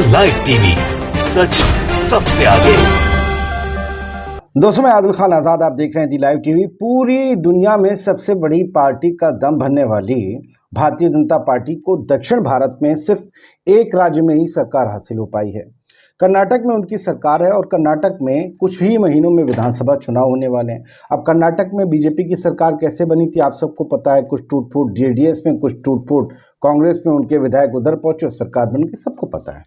Live TV, सच सबसे आगे। दोस्तों, मैं आदिल खान आजाद, आप देख रहे हैं दी लाइव टीवी। पूरी दुनिया में सबसे बड़ी पार्टी का दम भरने वाली भारतीय जनता पार्टी को दक्षिण भारत में सिर्फ एक राज्य में ही सरकार हासिल हो पाई है। कर्नाटक में उनकी सरकार है और कर्नाटक में कुछ ही महीनों में विधानसभा चुनाव होने वाले हैं। अब कर्नाटक में बीजेपी की सरकार कैसे बनी थी आप सबको पता है। कुछ टूट फूट जेडीएस में, कुछ टूट फूट कांग्रेस में, उनके विधायक उधर पहुंचे, सरकार बन गई, सबको पता है।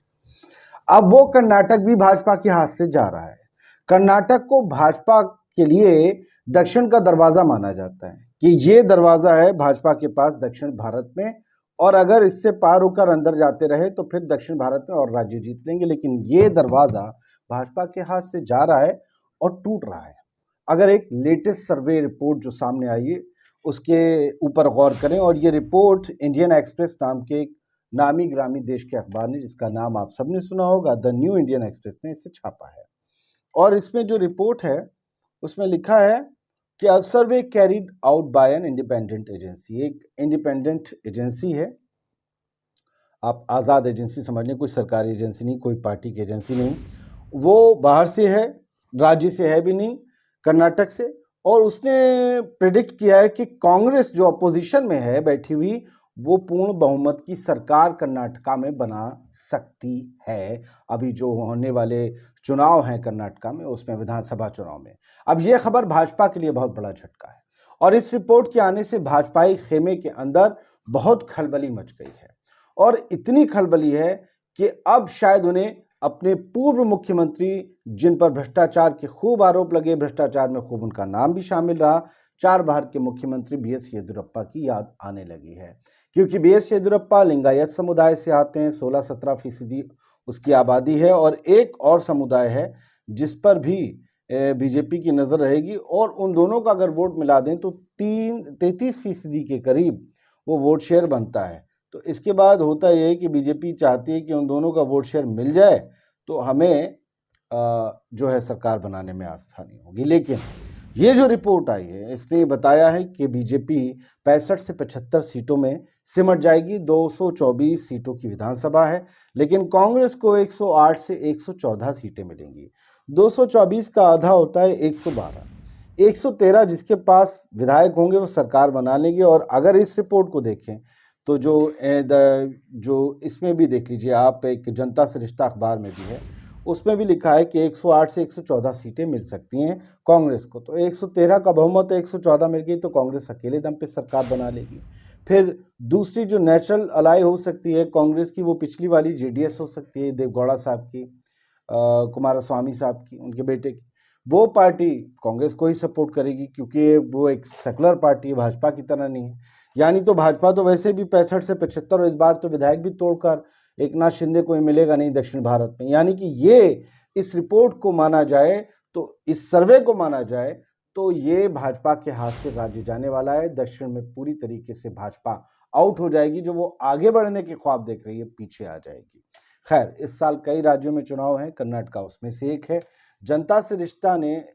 अब वो कर्नाटक भी भाजपा के हाथ से जा रहा है। कर्नाटक को भाजपा के लिए दक्षिण का दरवाजा माना जाता है कि ये दरवाजा है भाजपा के पास दक्षिण भारत में, और अगर इससे पार होकर अंदर जाते रहे तो फिर दक्षिण भारत में और राज्य जीत लेंगे। लेकिन ये दरवाजा भाजपा के हाथ से जा रहा है और टूट रहा है। अगर एक लेटेस्ट सर्वे रिपोर्ट जो सामने आई है उसके ऊपर गौर करें, और ये रिपोर्ट इंडियन एक्सप्रेस नाम के एक नामी ग्रामी देश के अखबार ने, जिसका नाम आप सबने सुना होगा, द न्यू इंडियन एक्सप्रेस ने इसे छापा है। और इसमें जो रिपोर्ट है उसमें लिखा है कि a survey carried out by an independent agency. एक इंडिपेंडेंट एजेंसी है, आप आज़ाद एजेंसी समझ लें, कोई सरकारी एजेंसी नहीं, कोई पार्टी की एजेंसी नहीं, वो बाहर से है, राज्य से है भी नहीं, कर्नाटक से। और उसने प्रिडिक्ट किया है कि कांग्रेस जो अपोजिशन में है बैठी हुई, वो पूर्ण बहुमत की सरकार कर्नाटका में बना सकती है। अभी जो होने वाले चुनाव हैं कर्नाटका में, उसमें विधानसभा चुनाव में। अब यह खबर भाजपा के लिए बहुत बड़ा झटका है, और इस रिपोर्ट के आने से भाजपाई खेमे के अंदर बहुत खलबली मच गई है। और इतनी खलबली है कि अब शायद उन्हें अपने पूर्व मुख्यमंत्री, जिन पर भ्रष्टाचार के खूब आरोप लगे, भ्रष्टाचार में खूब उनका नाम भी शामिल रहा, चार बार के मुख्यमंत्री बीएस येदियुरप्पा की याद आने लगी है। क्योंकि बीएस येदियुरप्पा लिंगायत समुदाय से आते हैं, 16-17% उसकी आबादी है, और एक और समुदाय है जिस पर भी बीजेपी की नज़र रहेगी, और उन दोनों का अगर वोट मिला दें तो 33% के करीब वो वोट शेयर बनता है। तो इसके बाद होता यह है कि बीजेपी चाहती है कि उन दोनों का वोट शेयर मिल जाए तो हमें जो है सरकार बनाने में आसानी होगी। लेकिन ये जो रिपोर्ट आई है इसने बताया है कि बीजेपी 65 से 75 सीटों में सिमट जाएगी। 224 सीटों की विधानसभा है, लेकिन कांग्रेस को 108 से 114 सीटें मिलेंगी। 224 का आधा होता है 112, 113 जिसके पास विधायक होंगे वो सरकार बना लेंगे। और अगर इस रिपोर्ट को देखें तो जो इसमें भी देख लीजिए आप, एक जनता से रिश्ता अखबार में भी है, उसमें भी लिखा है कि 108 से 114 सीटें मिल सकती हैं कांग्रेस को। तो 113 का बहुमत, 114 मिल गई तो कांग्रेस अकेले दम पे सरकार बना लेगी। फिर दूसरी जो नेचुरल अलाई हो सकती है कांग्रेस की, वो पिछली वाली जेडीएस हो सकती है, देवगौड़ा साहब की, कुमारस्वामी साहब की, उनके बेटे की। वो पार्टी कांग्रेस को ही सपोर्ट करेगी क्योंकि वो एक सेकुलर पार्टी है, भाजपा की तरह नहीं है। यानी तो भाजपा तो वैसे भी 65 से 75, और इस बार तो विधायक भी तोड़कर एकनाथ शिंदे को मिलेगा नहीं दक्षिण भारत में। यानी कि ये इस रिपोर्ट को माना जाए, तो इस सर्वे को माना जाए, तो ये भाजपा के हाथ से राज्य जाने वाला है। दक्षिण में पूरी तरीके से भाजपा आउट हो जाएगी। जो वो आगे बढ़ने के ख्वाब देख रही है, पीछे आ जाएगी। खैर, इस साल कई राज्यों में चुनाव हैं, कर्नाटका उसमें से एक है। जनता से रिश्ता ने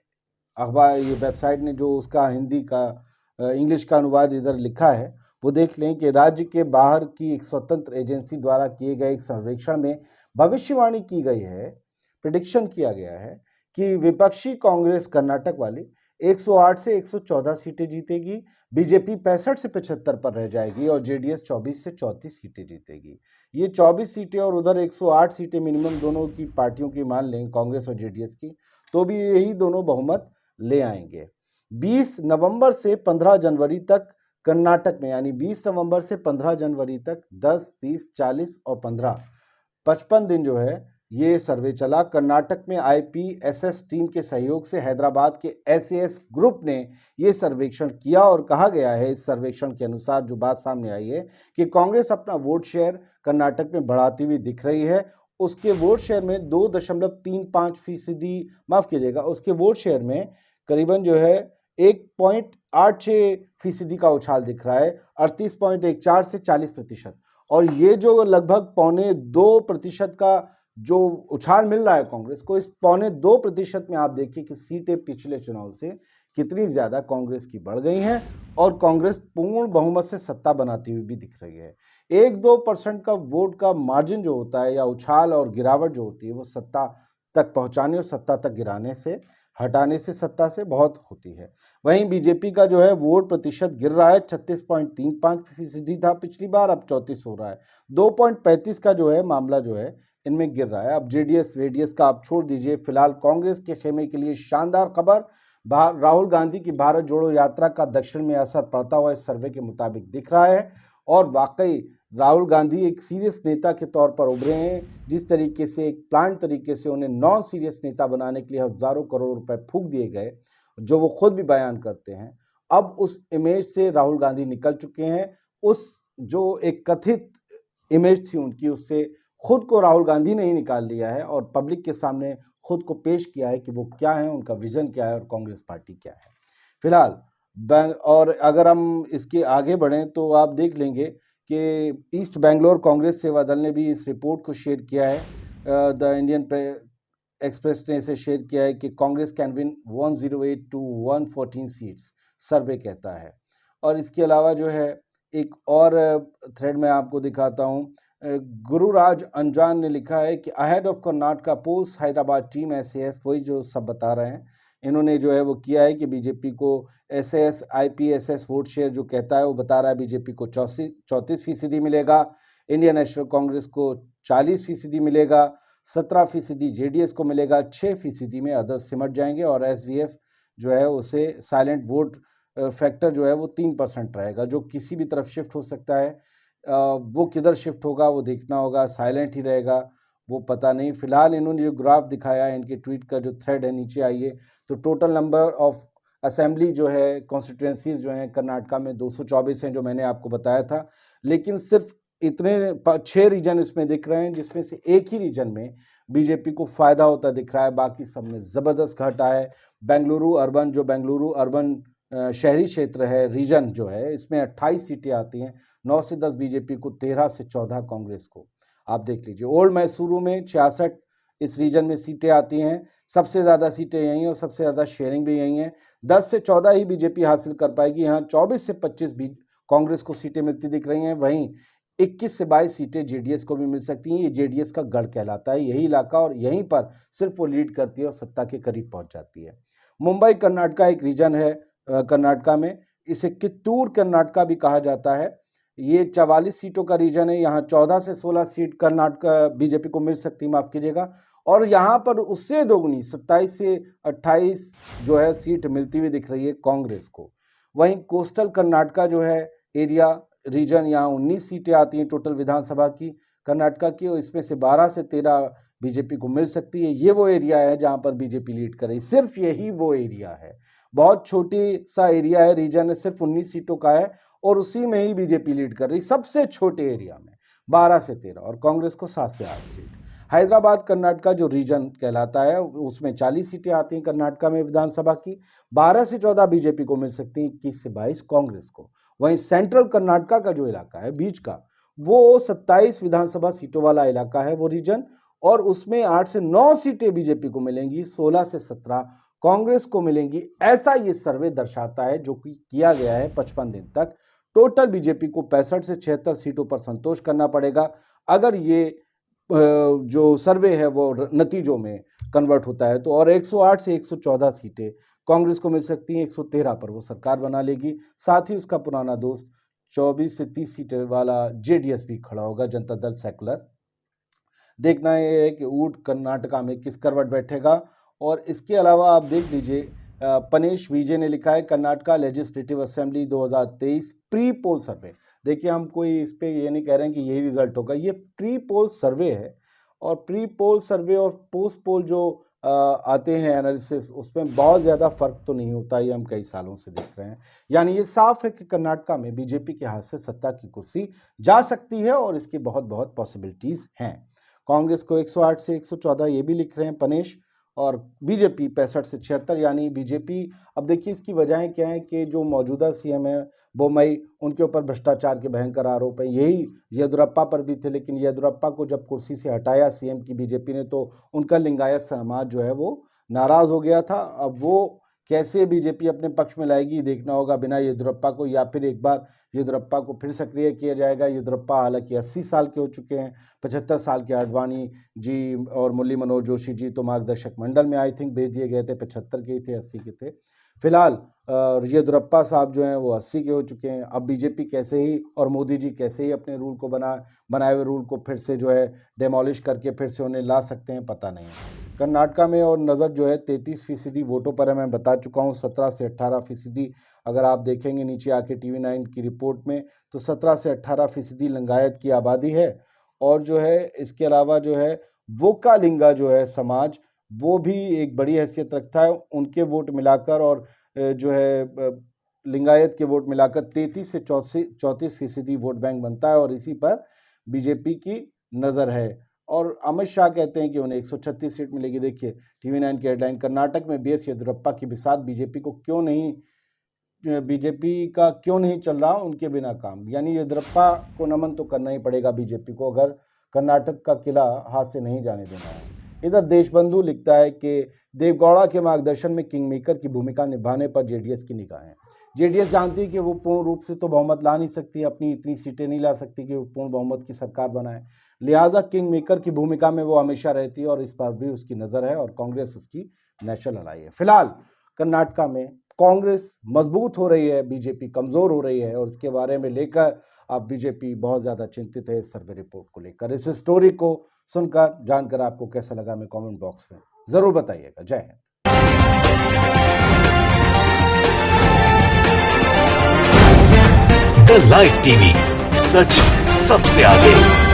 अखबार, ये वेबसाइट ने जो उसका हिंदी का इंग्लिश का अनुवाद इधर लिखा है, वो देख लें कि राज्य के बाहर की एक स्वतंत्र एजेंसी द्वारा किए गए एक सर्वेक्षण में भविष्यवाणी की गई है, प्रिडिक्शन किया गया है कि विपक्षी कांग्रेस कर्नाटक वाली 108 से 114 सीटें जीतेगी, बीजेपी 65 से 75 पर रह जाएगी, और जेडीएस 24 से 34 सीटें जीतेगी। ये 24 सीटें और उधर 108 सीटें मिनिमम दोनों की पार्टियों की मान लें, कांग्रेस और जेडीएस की, तो भी यही दोनों बहुमत ले आएंगे। 20 नवंबर से 15 जनवरी तक कर्नाटक में, यानी 20 नवंबर से 15 जनवरी तक 10, 30, 40 और 15, 55 दिन जो है ये सर्वे चला। कर्नाटक में आईपीएसएस टीम के सहयोग से हैदराबाद के एसएएस ग्रुप ने ये सर्वेक्षण किया, और कहा गया है इस सर्वेक्षण के अनुसार जो बात सामने आई है कि कांग्रेस अपना वोट शेयर कर्नाटक में बढ़ाती हुई दिख रही है। उसके वोट शेयर में 2.35%, माफ कीजिएगा, उसके वोट शेयर में करीबन जो है 1.86% का उछाल दिख रहा है, 38.14 से 40%। और ये जो लगभग 1.25% का जो उछाल मिल रहा है कांग्रेस को, इस 1.25% में आप देखिए कि सीटें पिछले चुनाव से कितनी ज़्यादा कांग्रेस की बढ़ गई हैं और कांग्रेस पूर्ण बहुमत से सत्ता बनाती हुई भी दिख रही है। 1-2% का वोट का मार्जिन जो होता है या उछाल और गिरावट जो होती है वो सत्ता तक पहुंचाने और सत्ता तक गिराने से, हटाने से, सत्ता से बहुत होती है। वहीं बीजेपी का जो है वोट प्रतिशत गिर रहा है, 36.35% था पिछली बार, अब 34 हो रहा है। 2.35 का जो है मामला जो है इनमें गिर रहा है। अब जेडीएस रेडियस का आप छोड़ दीजिए, फिलहाल कांग्रेस के खेमे के लिए शानदार खबर, राहुल गांधी की भारत जोड़ो यात्रा का दक्षिण में असर पड़ता हुआ इस सर्वे के मुताबिक दिख रहा है। और वाकई राहुल गांधी एक सीरियस नेता के तौर पर उभरे हैं। जिस तरीके से एक प्लान तरीके से उन्हें नॉन सीरियस नेता बनाने के लिए हजारों करोड़ रुपए फूंक दिए गए, जो वो खुद भी बयान करते हैं, अब उस इमेज से राहुल गांधी निकल चुके हैं। उस जो एक कथित इमेज थी उनकी, उससे खुद को राहुल गांधी ने ही निकाल लिया है और पब्लिक के सामने खुद को पेश किया है कि वो क्या है, उनका विजन क्या है और कांग्रेस पार्टी क्या है। फिलहाल और अगर हम इसके आगे बढ़ें तो आप देख लेंगे कि ईस्ट बेंगलोर कांग्रेस सेवा दल ने भी इस रिपोर्ट को शेयर किया है। द इंडियन एक्सप्रेस ने इसे शेयर किया है कि Congress can win 108 to 114 seats, survey कहता है। और इसके अलावा जो है एक और थ्रेड में आपको दिखाता हूं, गुरुराज अंजान ने लिखा है कि ahead of Karnataka post Hyderabad team SAS, वही जो सब बता रहे हैं, इन्होंने जो है वो किया है कि बीजेपी को SAS IPSS वोट शेयर जो कहता है वो बता रहा है बीजेपी को 34% मिलेगा, इंडियन नेशनल कांग्रेस को 40% मिलेगा, 17% जेडीएस को मिलेगा, 6% में अदर्स सिमट जाएंगे और SVF जो है उसे साइलेंट वोट फैक्टर जो है वो 3% रहेगा, जो किसी भी तरफ शिफ्ट हो सकता है। वो किधर शिफ्ट होगा वो देखना होगा, साइलेंट ही रहेगा वो पता नहीं। फिलहाल इन्होंने जो ग्राफ दिखाया है, इनके ट्वीट का जो थ्रेड है, नीचे आइए तो टोटल नंबर ऑफ असेंबली जो है, कॉन्स्टिट्यूएंसीज जो हैं कर्नाटका में 224 हैं, जो मैंने आपको बताया था। लेकिन सिर्फ इतने 6 रीजन इसमें दिख रहे हैं, जिसमें से एक ही रीजन में बीजेपी को फायदा होता दिख रहा है, बाकी सब में जबरदस्त घाटा है। बेंगलुरु अर्बन, जो बेंगलुरु अर्बन शहरी क्षेत्र है, रीजन जो है, इसमें 28 सीटें आती हैं, 9 से 10 बीजेपी को, 13 से 14 कांग्रेस को। आप देख लीजिए, ओल्ड मैसूरू में 66 इस रीजन में सीटें आती हैं, सबसे ज्यादा सीटें यही हैं और सबसे ज्यादा शेयरिंग भी यही है। 10 से 14 ही बीजेपी हासिल कर पाएगी, यहाँ 24 से 25 भी कांग्रेस को सीटें मिलती दिख रही हैं। वहीं 21 से 22 सीटें जेडीएस को भी मिल सकती हैं। ये जेडीएस का गढ़ कहलाता है यही इलाका, और यहीं पर सिर्फ वो लीड करती है और सत्ता के करीब पहुंच जाती है। मुंबई कर्नाटका एक रीजन है कर्नाटका में, इसे कित्तूर कर्नाटका भी कहा जाता है। ये 44 सीटों का रीजन है, यहाँ 14 से 16 सीट कर्नाटका बीजेपी को मिल सकती, माफ कीजिएगा, और यहाँ पर उससे दोगुनी 27 से 28 जो है सीट मिलती हुई दिख रही है कांग्रेस को। वहीं कोस्टल कर्नाटका जो है एरिया रीजन, यहाँ 19 सीटें आती हैं टोटल विधानसभा की कर्नाटका की, और इसमें से 12 से 13 बीजेपी को मिल सकती है। ये वो एरिया है जहां पर बीजेपी लीड कर रही, सिर्फ यही वो एरिया है, बहुत छोटी सा एरिया है, रीजन है, सिर्फ 19 सीटों का है और उसी में ही बीजेपी लीड कर रही, सबसे छोटे एरिया में 12 से 13, और कांग्रेस को 7 से 8 सीट। हैदराबाद कर्नाटका जो रीजन कहलाता है उसमें 40 सीटें आती हैं कर्नाटका में विधानसभा की, 12 से 14 बीजेपी को मिल सकती हैं, 21 से 22 कांग्रेस को। वहीं सेंट्रल कर्नाटका का जो इलाका है बीच का, वो 27 विधानसभा सीटों वाला इलाका है वो रीजन, और उसमें 8 से 9 सीटें बीजेपी को मिलेंगी, 16 से 17 कांग्रेस को मिलेंगी। ऐसा ये सर्वे दर्शाता है जो कि किया गया है 55 दिन तक। टोटल बीजेपी को 65 से 76 सीटों पर संतोष करना पड़ेगा अगर ये जो सर्वे है वो नतीजों में कन्वर्ट होता है तो, और 108 से 114 सीटें कांग्रेस को मिल सकती हैं, 113 पर वो सरकार बना लेगी। साथ ही उसका पुराना दोस्त 24 से 30 सीटें वाला जेडीएस भी खड़ा होगा, जनता दल सेकुलर। देखना यह है कि ऊट कर्नाटका में किस करवट बैठेगा। और इसके अलावा आप देख लीजिए, पनेश विजय ने लिखा है Karnataka legislative assembly 2023 pre poll survey. देखिए, हम कोई इस पे ये नहीं कह रहे हैं कि यही रिजल्ट होगा, ये प्री पोल सर्वे है, और प्री पोल सर्वे और पोस्ट पोल जो आते हैं एनालिसिस, उसमें बहुत ज़्यादा फर्क तो नहीं होता, ये हम कई सालों से देख रहे हैं। यानी ये साफ है कि कर्नाटका में बीजेपी के हाथ से सत्ता की कुर्सी जा सकती है और इसकी बहुत बहुत पॉसिबिलिटीज़ हैं। कांग्रेस को 108 से 114 ये भी लिख रहे हैं पनेश, और बीजेपी 65 से 76, यानी बीजेपी। अब देखिए इसकी वजहें क्या है कि जो मौजूदा सीएम है बोम्मई, उनके ऊपर भ्रष्टाचार के भयंकर आरोप है, यही येदुरप्पा पर भी थे, लेकिन येदुरप्पा को जब कुर्सी से हटाया सीएम की बीजेपी ने, तो उनका लिंगायत समाज जो है वो नाराज हो गया था। अब वो कैसे बीजेपी अपने पक्ष में लाएगी देखना होगा बिना येदियुरप्पा को, या फिर एक बार येदियुरप्पा को फिर सक्रिय किया जाएगा। येदियुरप्पा हालांकि 80 साल के हो चुके हैं, 75 साल के आडवाणी जी और मुरली मनोहर जोशी जी तो मार्गदर्शक मंडल में आई थिंक भेज दिए गए थे, 75 के ही थे, 80 के थे। फिलहाल येदियुरप्पा साहब जो हैं वो 80 के हो चुके हैं। अब बीजेपी कैसे ही और मोदी जी कैसे ही अपने रूल को बनाए हुए रूल को फिर से जो है डेमोलिश करके फिर से उन्हें ला सकते हैं, पता नहीं। कर्नाटका में और नज़र जो है 33% वोटों पर है, मैं बता चुका हूँ। 17 से 18% अगर आप देखेंगे नीचे आके TV9 की रिपोर्ट में, तो 17 से 18% लिंगायत की आबादी है। और जो है इसके अलावा जो है वोकालिंगा जो है समाज, वो भी एक बड़ी हैसियत रखता है। उनके वोट मिलाकर और जो है लिंगायत के वोट मिलाकर 33 से 34% वोट बैंक बनता है और इसी पर बीजेपी की नज़र है। और अमित शाह कहते हैं कि उन्हें 136 सीट मिलेगी। देखिए TV9 की हेडलाइन, कर्नाटक में BS येदियुरप्पा की बिसात, बीजेपी का क्यों नहीं चल रहा उनके बिना काम। यानी येदियुरप्पा को नमन तो करना ही पड़ेगा बीजेपी को, अगर कर्नाटक का किला हाथ से नहीं जाने देना है। इधर देशबंधु लिखता है कि देवगौड़ा के मार्गदर्शन में किंग मेकर की भूमिका निभाने पर जेडीएस की निगाहें। जेडीएस जानती है कि वो पूर्ण रूप से तो बहुमत ला नहीं सकती, अपनी इतनी सीटें नहीं ला सकती कि वो पूर्ण बहुमत की सरकार बनाए, लिहाजा किंग मेकर की भूमिका में वो हमेशा रहती है और इस पर भी उसकी नज़र है और कांग्रेस उसकी नेशनल अलाई है। फिलहाल कर्नाटका में कांग्रेस मजबूत हो रही है, बीजेपी कमजोर हो रही है और इसके बारे में लेकर अब बीजेपी बहुत ज़्यादा चिंतित है इस सर्वे रिपोर्ट को लेकर। इस स्टोरी को सुनकर जानकर आपको कैसा लगा हमें कमेंट बॉक्स में ज़रूर बताइएगा। जय हिंद। द लाइव टीवी, सच सबसे आगे।